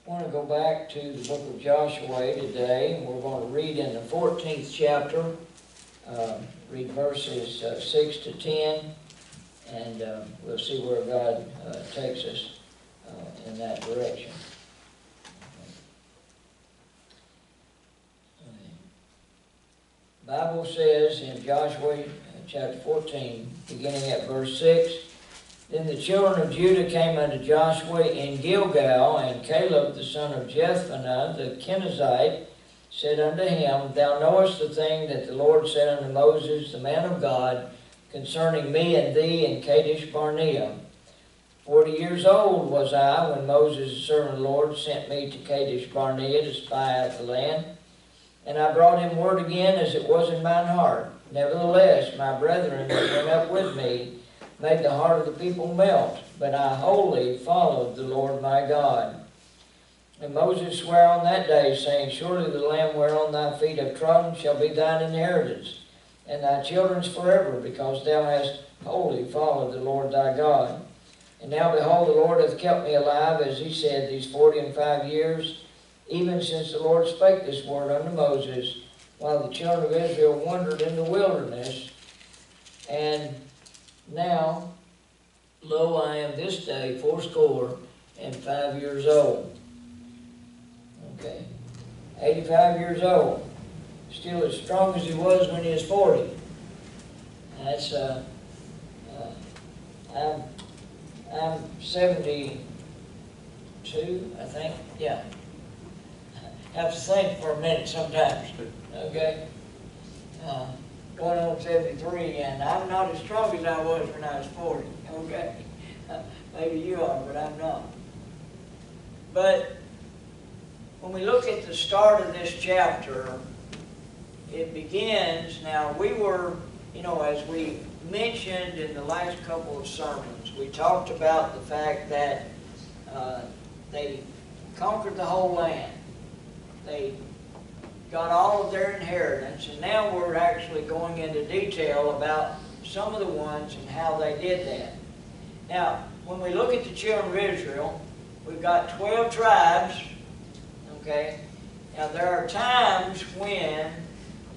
I want to go back to the book of Joshua today, and we're going to read in the 14th chapter, read verses 6 to 10, and we'll see where God takes us in that direction. The Bible says in Joshua chapter 14, beginning at verse 6, Then the children of Judah came unto Joshua in Gilgal, and Caleb the son of Jephunneh the Kenizzite said unto him, Thou knowest the thing that the Lord said unto Moses, the man of God, concerning me and thee in Kadesh Barnea. 40 years old was I when Moses, the servant of the Lord, sent me to Kadesh Barnea to spy out the land. And I brought him word again as it was in mine heart. Nevertheless, my brethren that went up with me made the heart of the people melt, but I wholly followed the Lord my God. And Moses sware on that day, saying, Surely the land whereon thy feet have trodden shall be thine inheritance, and thy children's forever, because thou hast wholly followed the Lord thy God. And now behold, the Lord hath kept me alive, as he said, these 45 years, even since the Lord spake this word unto Moses, while the children of Israel wandered in the wilderness. And now, lo, I am this day 85 years old. Okay. 85 years old. Still as strong as he was when he was 40. That's, I'm 72, I think. Yeah. I have to think for a minute sometimes. Okay. Going on 73, and I'm not as strong as I was when I was 40, okay? Maybe you are, but I'm not. But when we look at the start of this chapter, it begins, now we were, as we mentioned in the last couple of sermons, we talked about the fact that they conquered the whole land. They got all of their inheritance, and now we're actually going into detail about some of the ones and how they did that. Now, when we look at the children of Israel, we've got 12 tribes, okay? Now, there are times when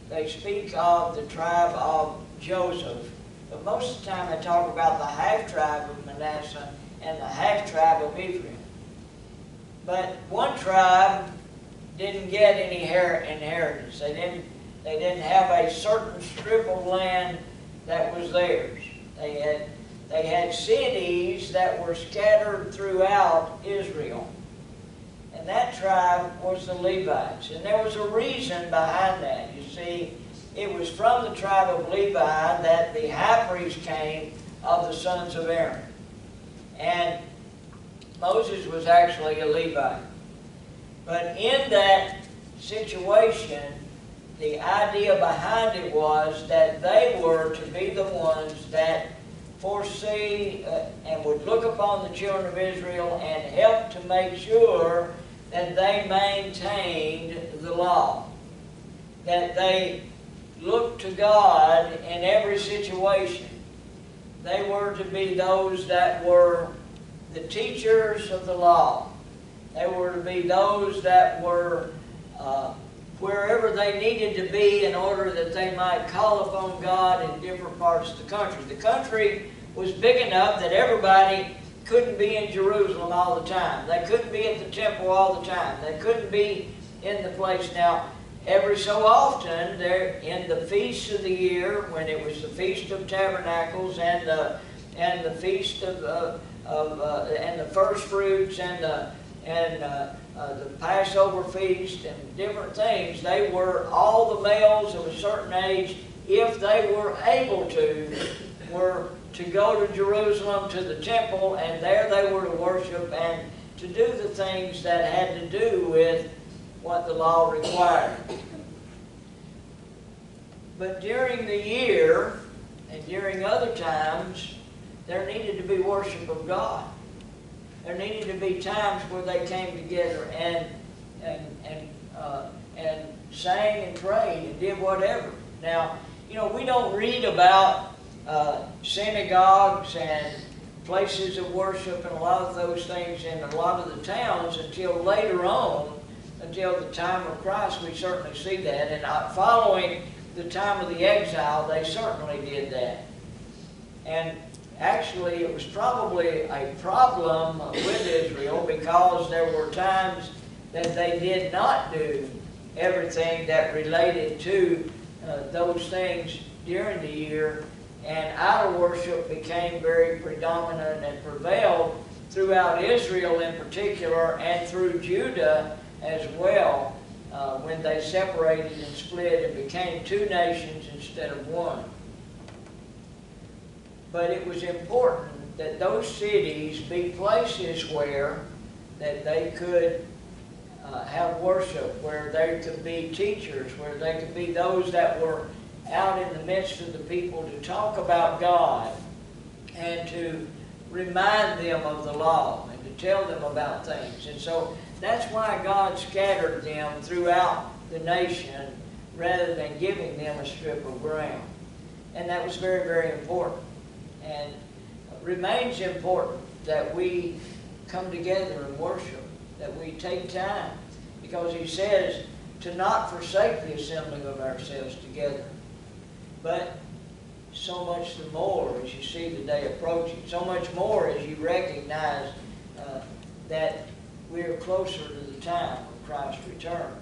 they speak of the tribe of Joseph, but most of the time they talk about the half-tribe of Manasseh and the half-tribe of Ephraim. But one tribe didn't get any inheritance. They didn't have a certain strip of land that was theirs. They had cities that were scattered throughout Israel. And that tribe was the Levites. And there was a reason behind that. You see, it was from the tribe of Levi that the high priest came of the sons of Aaron. And Moses was actually a Levite. But in that situation, the idea behind it was that they were to be the ones that foresee and would look upon the children of Israel and help to make sure that they maintained the law. That they looked to God in every situation. They were to be those that were the teachers of the law. They were to be those that were wherever they needed to be in order that they might call upon God in different parts of the country. The country was big enough that everybody couldn't be in Jerusalem all the time. They couldn't be at the temple all the time. They couldn't be in the place. Now, every so often, there in the feasts of the year, when it was the Feast of Tabernacles and the Feast of and the First Fruits and the Passover feast and different things, they were, all the males of a certain age, if they were able to, were to go to Jerusalem to the temple, and there they were to worship and to do the things that had to do with what the law required. But during the year and during other times, there needed to be worship of God. There needed to be times where they came together and sang and prayed and did whatever. Now, we don't read about synagogues and places of worship and a lot of those things in a lot of the towns until later on, until the time of Christ. We certainly see that. And following the time of the exile, they certainly did that. And actually, it was probably a problem with Israel because there were times that they did not do everything that related to those things during the year, and idol worship became very predominant and prevailed throughout Israel in particular and through Judah as well, when they separated and split and became two nations instead of one. But it was important that those cities be places where that they could have worship, where there could be teachers, where they could be those that were out in the midst of the people to talk about God and to remind them of the law and to tell them about things. And so that's why God scattered them throughout the nation rather than giving them a strip of ground. And that was very, very important. And it remains important that we come together and worship, that we take time, because he says to not forsake the assembling of ourselves together. But so much the more as you see the day approaching, so much more as you recognize that we are closer to the time of Christ's return.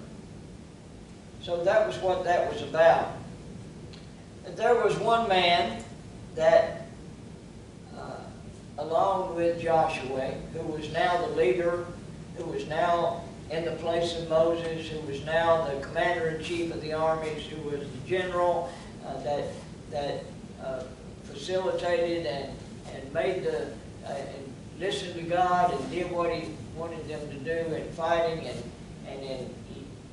So that was what that was about. There was one man that, along with Joshua, who was now the leader, who was now in the place of Moses, who was now the commander-in-chief of the armies, who was the general that facilitated and made and listened to God and did what he wanted them to do in fighting and in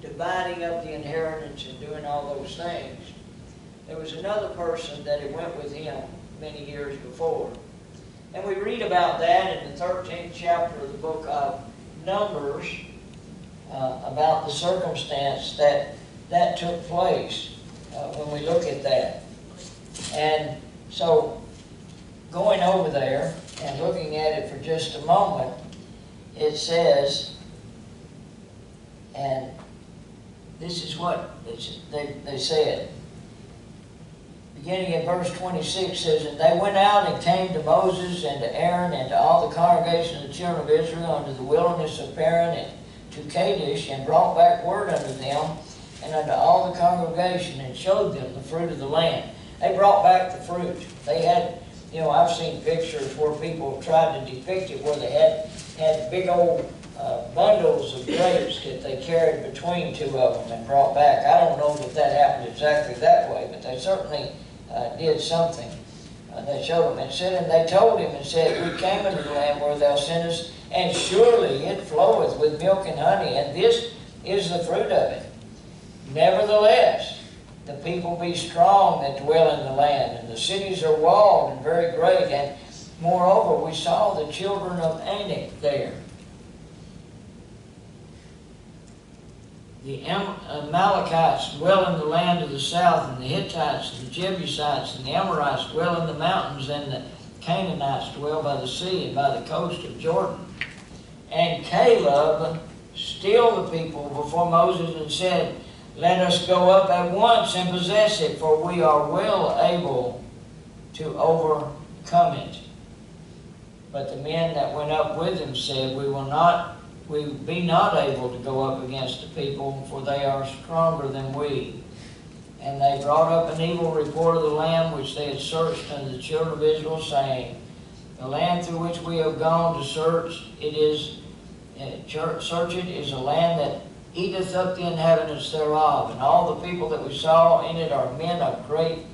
dividing up the inheritance and doing all those things. There was another person that had went with him many years before. And we read about that in the 13th chapter of the book of Numbers, about the circumstance that took place when we look at that. And so, going over there and looking at it for just a moment, it says, and this is what they said. Beginning at verse 26 says, "And they went out and came to Moses and to Aaron and to all the congregation of the children of Israel unto the wilderness of Paran and to Kadesh, and brought back word unto them and unto all the congregation, and showed them the fruit of the land." They brought back the fruit. They had, I've seen pictures where people have tried to depict it, where they had big old bundles of grapes that they carried between two of them and brought back. I don't know that happened exactly that way, but they certainly did something. They showed him and said, and they told him and said, "We came into the land where thou sentest, and surely it floweth with milk and honey, and this is the fruit of it. Nevertheless, the people be strong that dwell in the land, and the cities are walled and very great. And moreover, we saw the children of Anak there. The Amalekites dwell in the land of the south, and the Hittites, and the Jebusites, and the Amorites dwell in the mountains, and the Canaanites dwell by the sea and by the coast of Jordan." And Caleb stilled the people before Moses and said, "Let us go up at once and possess it, for we are well able to overcome it." But the men that went up with him said, "We be not able to go up against the people, for they are stronger than we." And they brought up an evil report of the land which they had searched unto the children of Israel, saying, "The land through which we have gone to search it is a land that eateth up the inhabitants thereof, and all the people that we saw in it are men of great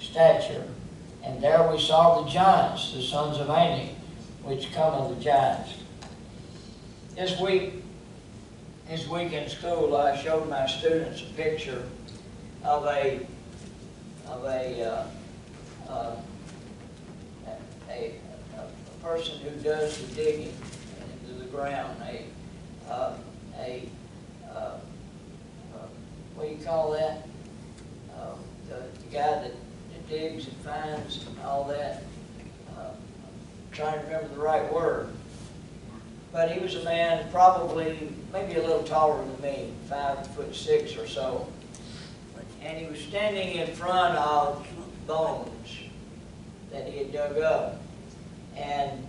stature. And there we saw the giants, the sons of Anak, which come of the giants." This week in school, I showed my students a picture of a person who does the digging into the ground. What do you call that? The guy that digs and finds and all that. trying to remember the right word. But he was a man probably maybe a little taller than me, 5'6" or so. And he was standing in front of bones that he had dug up. And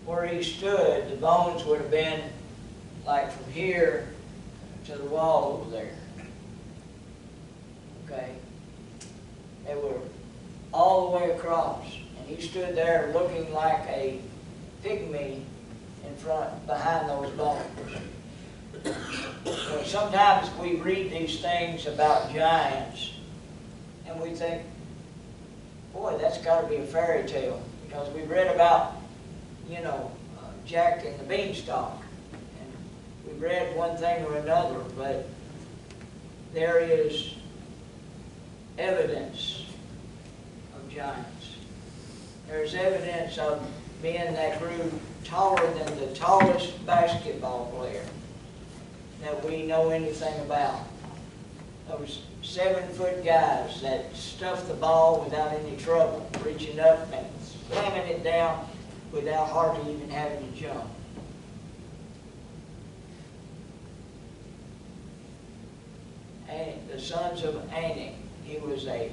where he stood, the bones would have been like from here to the wall over there. Okay? They were all the way across. And he stood there looking like a pygmy in front, behind those bones. So sometimes we read these things about giants and we think, boy, that's got to be a fairy tale. Because we read about, you know, Jack and the Beanstalk. And we read one thing or another, but there is evidence of giants. There's evidence of men that grew taller than the tallest basketball player that we know anything about. Those 7-foot guys that stuffed the ball without any trouble, reaching up and slamming it down without hardly even having to jump. And the sons of Anak, he was a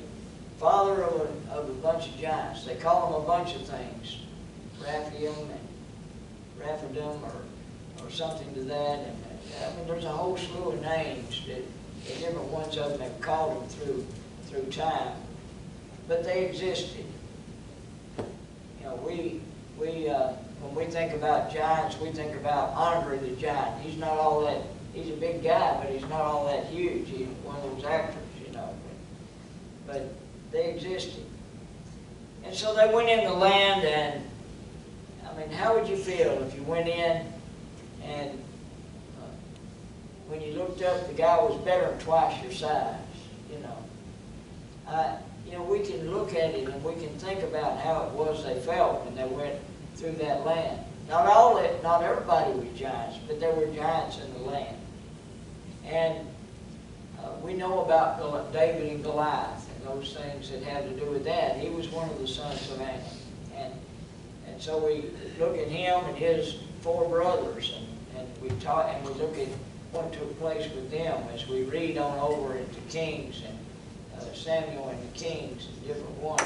father of a bunch of giants. They call him a bunch of things, Raphadim or something to that. And I mean, there's a whole slew of names that the different ones of them have called them through time. But they existed. You know, when we think about giants, we think about Andre the Giant. He's not all that. He's a big guy, but he's not all that huge. He's one of those actors, you know. But they existed. And so they went in the land, and I mean, how would you feel if you went in and when you looked up, the guy was better than twice your size, you know? You know, we can look at it and we can think about how it was they felt when they went through that land. Not everybody was giants, but there were giants in the land. And we know about David and Goliath and those things that had to do with that. He was one of the sons of Anak. And so we look at him and his 4 brothers, and we look at what took place with them as we read on over into Kings and Samuel and the Kings and different ones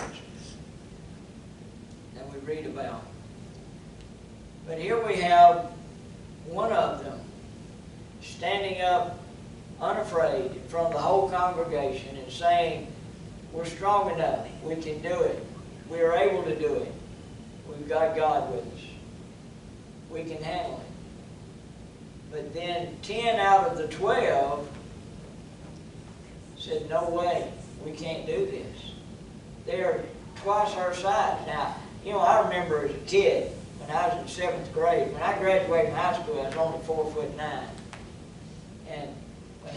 that we read about. But here we have one of them standing up unafraid in front of the whole congregation and saying, we're strong enough, we can do it, we are able to do it, we've got God with us, we can handle it. But then 10 out of the 12 said, no way, we can't do this. They're twice our size. Now, you know, I remember as a kid, when I was in 7th grade, when I graduated from high school, I was only 4'9". And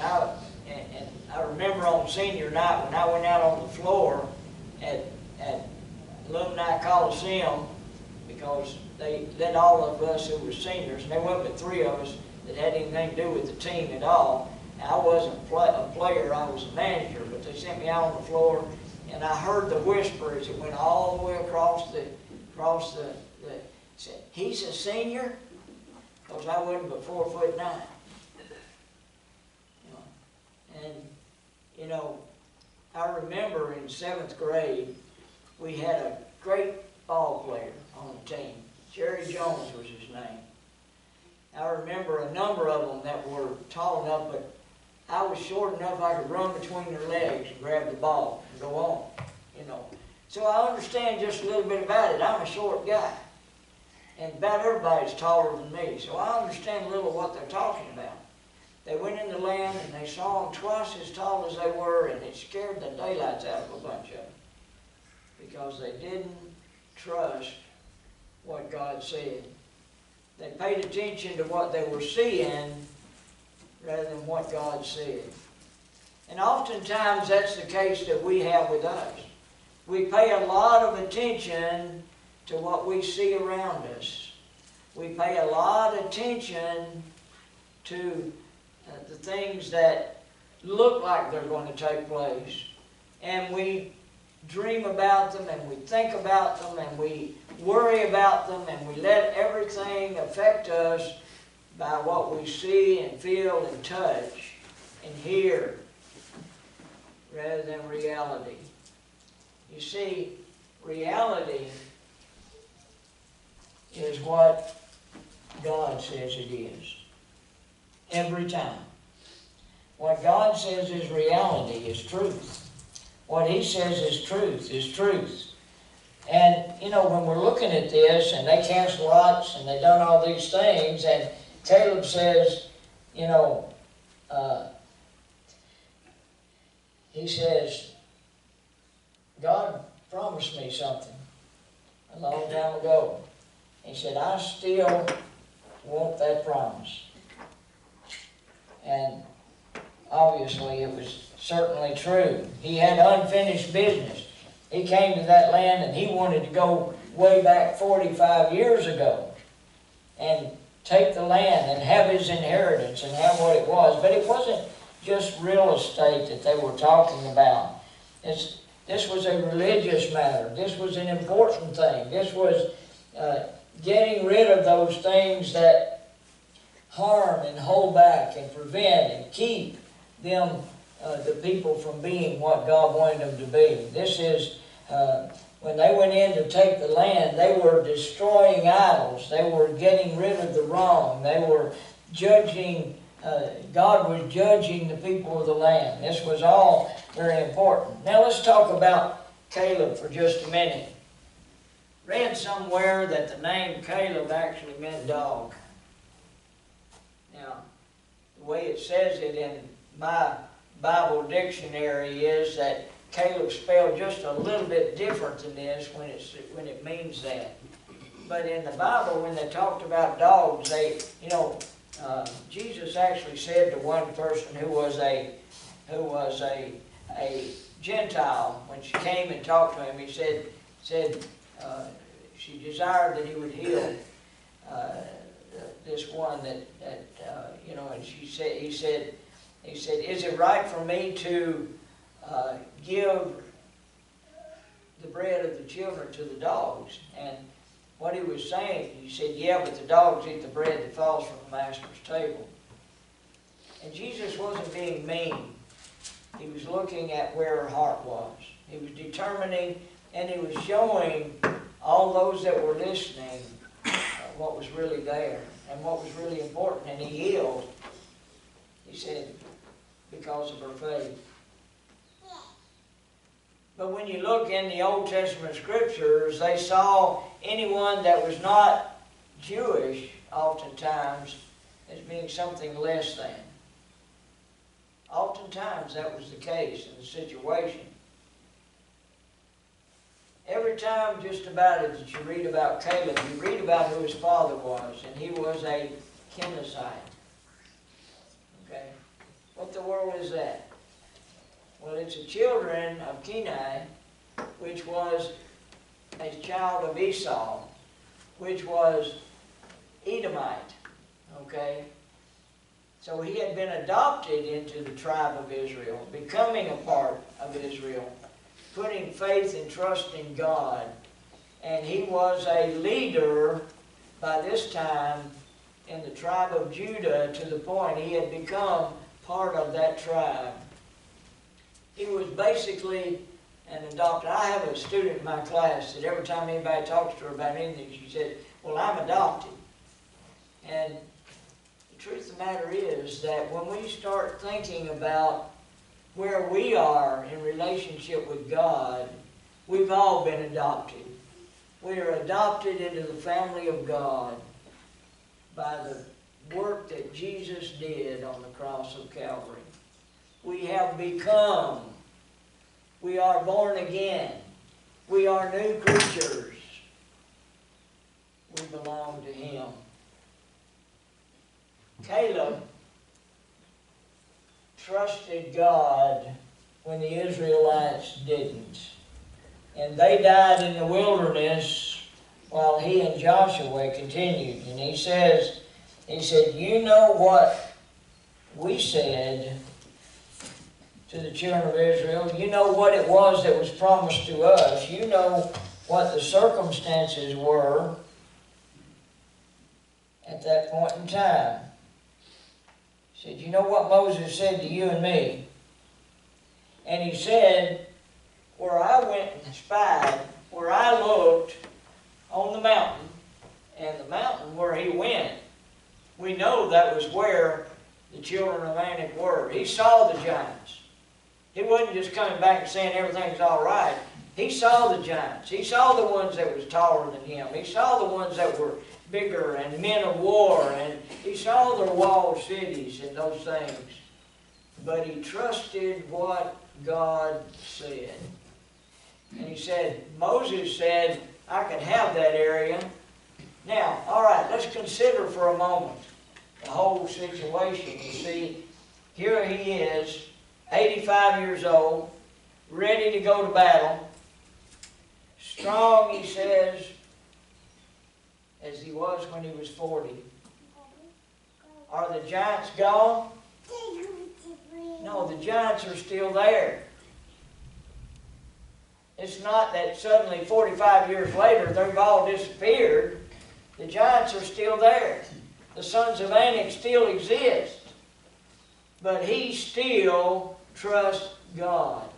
I remember on senior night when I went out on the floor at Alumni Coliseum, because they let all of us who were seniors, and there wasn't but 3 of us that had anything to do with the team at all. I wasn't a player, I was a manager, but they sent me out on the floor, and I heard the whisper as it went all the way across the said, he's a senior? Because I wasn't but 4'9". And, you know, I remember in 7th grade, we had a great ball player on the team. Jerry Jones was his name. I remember a number of them that were tall enough, but I was short enough I could run between their legs and grab the ball and go on, you know. So I understand just a little bit about it. I'm a short guy. And about everybody's taller than me, so I understand a little what they're talking about. They went in the land and they saw them twice as tall as they were, and it scared the daylights out of a bunch of them because they didn't trust what God said. They paid attention to what they were seeing rather than what God said. And oftentimes that's the case that we have with us. We pay a lot of attention to what we see around us. We pay a lot of attention to the things that look like they're going to take place. And we dream about them and we think about them and we worry about them and we let everything affect us by what we see and feel and touch and hear rather than reality. You see, reality is what God says it is. Every time. What God says is reality is truth. What He says is truth is truth. And, you know, when we're looking at this, and they cast lots, and they done all these things, and Caleb says, you know, he says, God promised me something a long time ago. He said, I still want that promise. And obviously it was certainly true. He had unfinished business. He came to that land and he wanted to go way back 45 years ago and take the land and have his inheritance and have what it was. But it wasn't just real estate that they were talking about. This was a religious matter. This was an important thing. This was getting rid of those things that harm and hold back and prevent and keep them, the people, from being what God wanted them to be. This is, when they went in to take the land, they were destroying idols. They were getting rid of the wrong. They were judging, God was judging the people of the land. This was all very important. Now let's talk about Caleb for just a minute. Read somewhere that the name Caleb actually meant dog. Now, the way it says it in my Bible dictionary is that Caleb spelled just a little bit different than this when it means that. But in the Bible, when they talked about dogs, Jesus actually said to one person who was a Gentile, when she came and talked to him, he said she desired that he would heal this one and he said, is it right for me to give the bread of the children to the dogs? And what he was saying, he said, yeah, but the dogs eat the bread that falls from the master's table. And Jesus wasn't being mean. He was looking at where her heart was. He was determining, and he was showing all those that were listening what was really there and what was really important. And he healed, he said, because of her faith. But when you look in the Old Testament scriptures, they saw anyone that was not Jewish, oftentimes, as being something less than. Oftentimes that was the case in the situation. Every time just about it that you read about Caleb, you read about who his father was, and he was a Kenizzite. Okay? What the world is that? Well, it's the children of Kenai, which was a child of Esau, which was Edomite. Okay? So he had been adopted into the tribe of Israel, becoming a part of Israel, putting faith and trust in God. And he was a leader by this time in the tribe of Judah, to the point he had become part of that tribe. He was basically an adopted. I have a student in my class that every time anybody talks to her about anything, she said, well, I'm adopted. And the truth of the matter is that when we start thinking about where we are in relationship with God, we've all been adopted. We are adopted into the family of God by the work that Jesus did on the cross of Calvary. We have become. We are born again. We are new creatures. We belong to Him. Caleb trusted God when the Israelites didn't. And they died in the wilderness while he and Joshua continued. And he said, you know what we said to the children of Israel. You know what it was that was promised to us. You know what the circumstances were at that point in time. He said, you know what Moses said to you and me? And he said, where I went and spied, where I looked on the mountain, and the mountain where he went, we know that was where the children of Anak were. He saw the giants. He wasn't just coming back and saying everything's all right. He saw the giants. He saw the ones that was taller than him. He saw the ones that were bigger and men of war, and he saw their walled cities and those things. But he trusted what God said. And he said, Moses said, I could have that area. Now, all right, let's consider for a moment the whole situation. You see, here he is, 85 years old, ready to go to battle. Strong, he says, as he was when he was 40. Are the giants gone? No, the giants are still there. It's not that suddenly 45 years later they've all disappeared. The giants are still there. The sons of Anak still exist. But he still trusts God.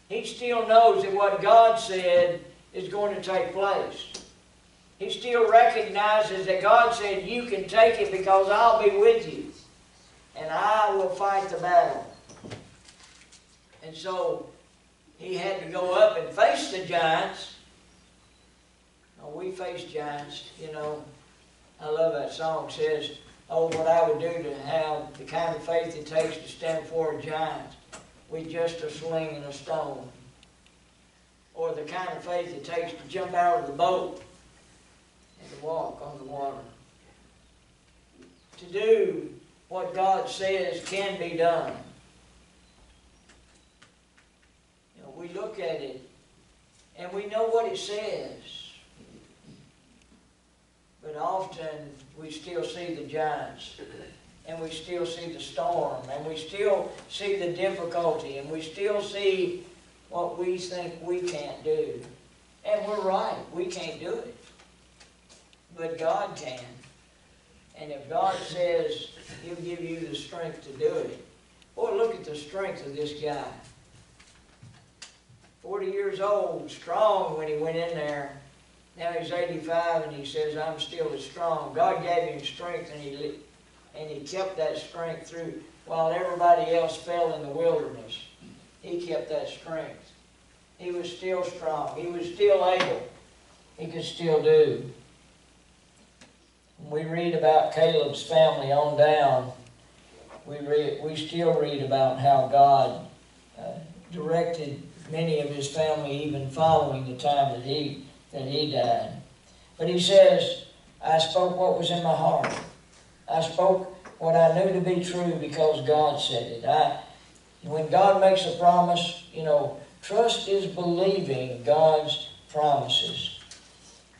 He still knows that what God said is going to take place. He still recognizes that God said, you can take it because I'll be with you. And I will fight the battle. And so he had to go up and face the giants. Now, we face giants, you know. I love that song. It says, oh, what I would do to have the kind of faith it takes to stand before a giant with just a sling and a stone. Or the kind of faith it takes to jump out of the boat and to walk on the water. To do what God says can be done. You know, we look at it and we know what it says. But often we still see the giants, and we still see the storm, and we still see the difficulty, and we still see what we think we can't do. And we're right, we can't do it. But God can. And if God says He'll give you the strength to do it. Boy, look at the strength of this guy. 40 years old, strong when he went in there. Now he's 85 and he says, I'm still as strong. God gave him strength and he kept that strength through while everybody else fell in the wilderness. He kept that strength. He was still strong. He was still able. He could still do. When we read about Caleb's family on down, we still read about how God directed many of his family even following the time that he died. But he says, I spoke what was in my heart. I spoke what I knew to be true because God said it. When God makes a promise, you know, trust is believing God's promises.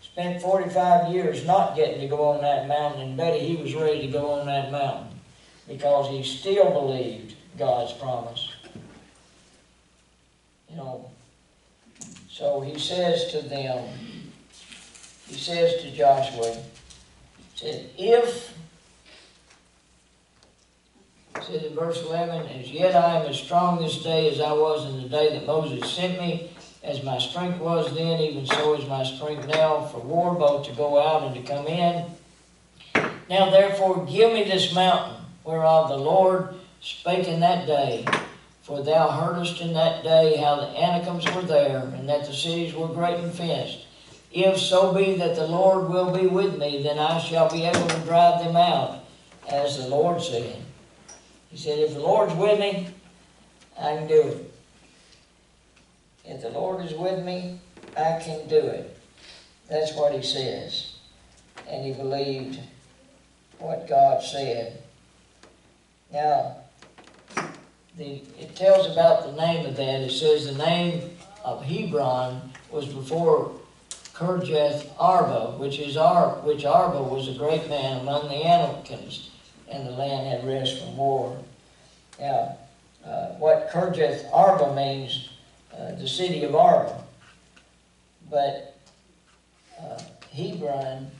Spent 45 years not getting to go on that mountain, and Betty, he was ready to go on that mountain because he still believed God's promise. You know, so he says to them, he says to Joshua, he said, in verse 11, as yet I am as strong this day as I was in the day that Moses sent me, as my strength was then, even so is my strength now for war, both to go out and to come in. Now therefore give me this mountain, whereof the Lord spake in that day. For thou heardest in that day how the Anakims were there, and that the cities were great and fenced. If so be that the Lord will be with me, then I shall be able to drive them out, as the Lord said. He said, if the Lord's with me, I can do it. If the Lord is with me, I can do it. That's what he says. And he believed what God said. Now, it tells about the name of that. It says the name of Hebron was before Kirjath Arba, which Arba was a great man among the Anakims, and the land had rest from war. Now, what Kirjath Arba means, the city of Arba. But Hebron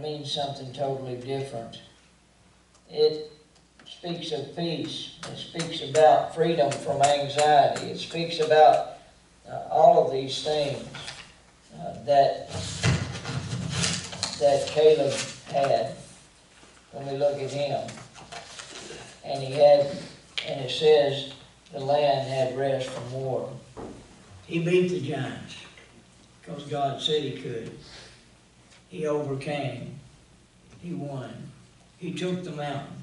means something totally different. It speaks of peace. It speaks about freedom from anxiety. It speaks about all of these things that Caleb had when we look at him. And it says the land had rest from war. He beat the giants because God said he could. He overcame. He won. He took the mountain,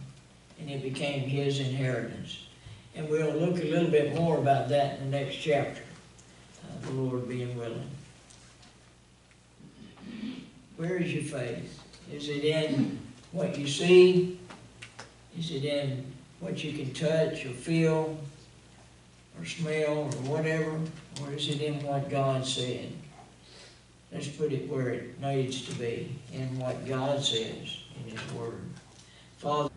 and it became his inheritance. And we'll look a little bit more about that in the next chapter, the Lord being willing. Where is your faith? Is it in what you see? Is it in what you can touch or feel or smell or whatever? Or is it in what God said? Let's put it where it needs to be, in what God says in His Word. Father,